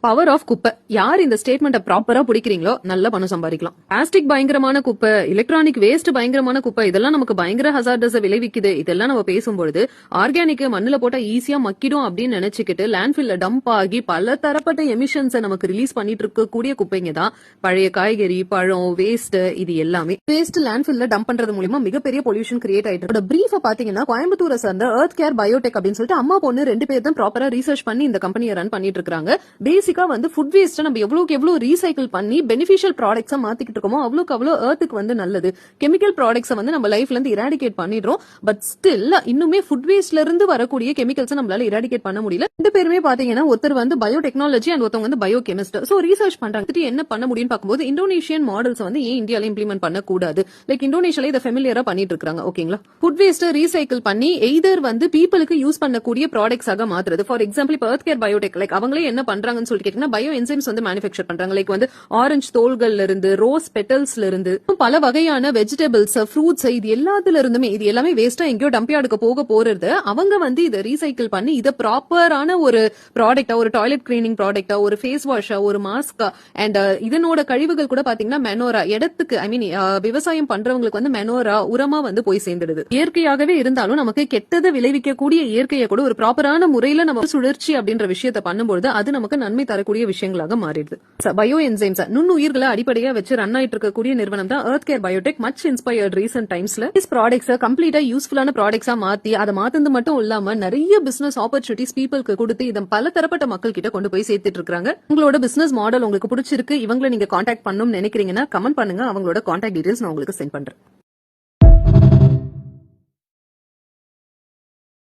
Power of குப்பை. யார் இந்த ஸ்டேட்மெண்ட்டை ப்ராப்பரா பிடிக்கிறீங்களோ நல்ல பணம் சம்பாதிக்கலாம். பிளாஸ்டிக் பயங்கரமான குப்பை, எலக்ட்ரானிக் வேஸ்ட் பயங்கரமான குப்பை, இதெல்லாம் நமக்கு பயங்கர ஹசார்டஸ் விளைவிக்குது. இதெல்லாம் நம்ம பேசும்பொழுது ஆர்கானிக் மண்ணுல போட்டா ஈஸியா மக்கிடும் அப்படின்னு நினைச்சுக்கிட்டு லேண்ட்ஃபில்ல டம்ப் ஆகி பல தரப்பட்ட எமிஷன்ஸை நமக்கு ரிலீஸ் பண்ணிட்டு இருக்கக்கூடிய குப்பைங்க தான் பழைய காய்கறி, பழம், வேஸ்ட். இது எல்லாமே வேஸ்ட் லேண்ட்ஃபில்ல டம்ப் பண்றது மூலமா மிகப்பெரிய பொல்யூஷன் கிரியேட் ஆயிட்டு இருக்கு. பிரீஃபா பாத்தீங்கன்னா கோயம்புத்தூரை சேர்ந்த எர்த் கேர் பயோடெக் அப்படின்னு சொல்லிட்டு அம்மா பொண்ணு 2 பேர் தான் ப்ராப்பரா ரிசர்ச் பண்ணி இந்த கம்பெனியை ரன் பண்ணிட்டு இருக்காங்க. பேசிக்கா வந்து ஃபுட் வேஸ்ட் நம்ம எவ்வளவுக்கு எவ்வளவு ரீசைக்கிள் பண்ணி பெனிஃபிஷியல் ப்ராடக்ட்ஸா மாத்திக்கிட்டு இருக்கோமோ அவ்வளவுக்கு அவ்வளவு எர்த்துக்கு வந்து நல்லது. கெமிக்கல் ப்ராடக்ட்ஸை வந்து நம்ம லைஃப்ல இருந்து இராடிகேட் பண்ணிடுறோம். பட் ஸ்டில் இன்னுமே ஃபுட் வேஸ்ட்ல இருந்து வரக்கூடிய கெமிக்கல்ஸ் நம்மளால இராடிகேட் பண்ண முடியல. 2 பேருமே பாத்தீங்கன்னா ஒருத்தர் வந்து பயோடெக்னாலஜி அண்ட் ஒருத்தவங்க வந்து பயோ கெமிஸ்ட். சோ ரிசர்ச் பண்றாங்க. என்ன பண்ண முடியும்னு பார்க்கும்போது இந்தோனேஷியன் மாடல்ஸ் வந்து ஏன் இந்தியால இம்ப்ளிமெண்ட் பண்ண கூடாது, லைக் இந்தோனேஷியால இதை ஃபெமிலியரா பண்ணிட்டு இருக்காங்க. ஓகேங்களா, ஃபுட் வேஸ்ட் ரீசைக்கிள் பண்ணி எய்தர் வந்து பீப்புளுக்கு யூஸ் பண்ணக்கூடிய ப்ராடக்ட்ஸாக மாத்துறது. ஃபார் எக்ஸாம்பிள் இப்போ எர்த் கேர் பயோடெக் லைக் அவங்களே என்ன பண்றாங்கன்னு சொல்லிட்டு கேட்டீங்கன்னா பயோ என்சைம்ஸ் வந்து மேனுஃபேக்சர் பண்றாங்க. லைக் வந்து ஆரஞ்சு தோல்கள்ல இருந்து, ரோஸ் பெட்டல்ஸ்ல இருந்து, பல வகையான வெஜிடபிள்ஸ், ஃப்ரூட்ஸ், இது எல்லாத்துல இருந்துமே இது எல்லாமே வேஸ்டா எங்கேயோ டம்ப் யார்டுக்கு போக போறது. அவங்க வந்து இதை ரீசைக்கிள் பண்ணி இதை ப்ராப்பரான ஒரு ப்ராடக்டா, ஒரு டாய்லெட் கிளீனிங் ப்ராடக்டா, ஒரு ஃபேஸ் வாஷா, ஒரு மாஸ்கா அண்ட் இதனோட கழிவுகள் கூட பாத்தீங்கன்னா மெனோரா இடத்துக்கு ஐ மீன் விவசாயம் பண்றவங்களுக்கு வந்து மெனோரா உரமா வந்து போய் சேர்ந்துடுது. இயற்கையாகவே இருந்தாலும் நமக்கு கெட்டதை விளைவிக்கக்கூடிய இயற்கையை கூட ஒரு ப்ராப்பரான முறையில நம்ம சுழற்சி அப்படின்ற விஷயத்தை பண்ணும்போது அது நமக்கு நன்மை தரக்கூடிய விஷயங்களாக மாறிடுது. பயோ என்சைம்ஸ் நுண்ணுயிர்களை அடிப்படையா வச்சு ரன் ஆயிட்டு இருக்கக்கூடிய நிறுவனம் தான் earth care biotech. Much inspired recent டைம்ஸ்ல ப்ராடக்ட்ஸ் கம்ப்ளீட்டா யூஸ்ஃபுல்லான ப்ராடக்ட்ஸா மாத்தி அதை மாத்தது மட்டும் இல்லாம நிறைய பிசினஸ் ஆப்பர்ச்சுனிட்டிஸ் பீப்புளுக்கு கொடுத்து இதை பல தரப்பட்ட மக்கள் கிட்ட கொண்டு போய் சேர்த்துட்டு இருக்காங்க. உங்களோட பிசினஸ் மாடல் உங்களுக்கு பிடிச்சிருக்கு, இவங்களை நீங்க கான்டாக்ட் பண்ணணும்னு நினைக்கிறீங்கன்னா கமெண்ட் பண்ணுங்க. அவங்களோட கான்டாக்ட் டீடைல்ஸ் நான் உங்களுக்கு சென்ட் பண்றேன்.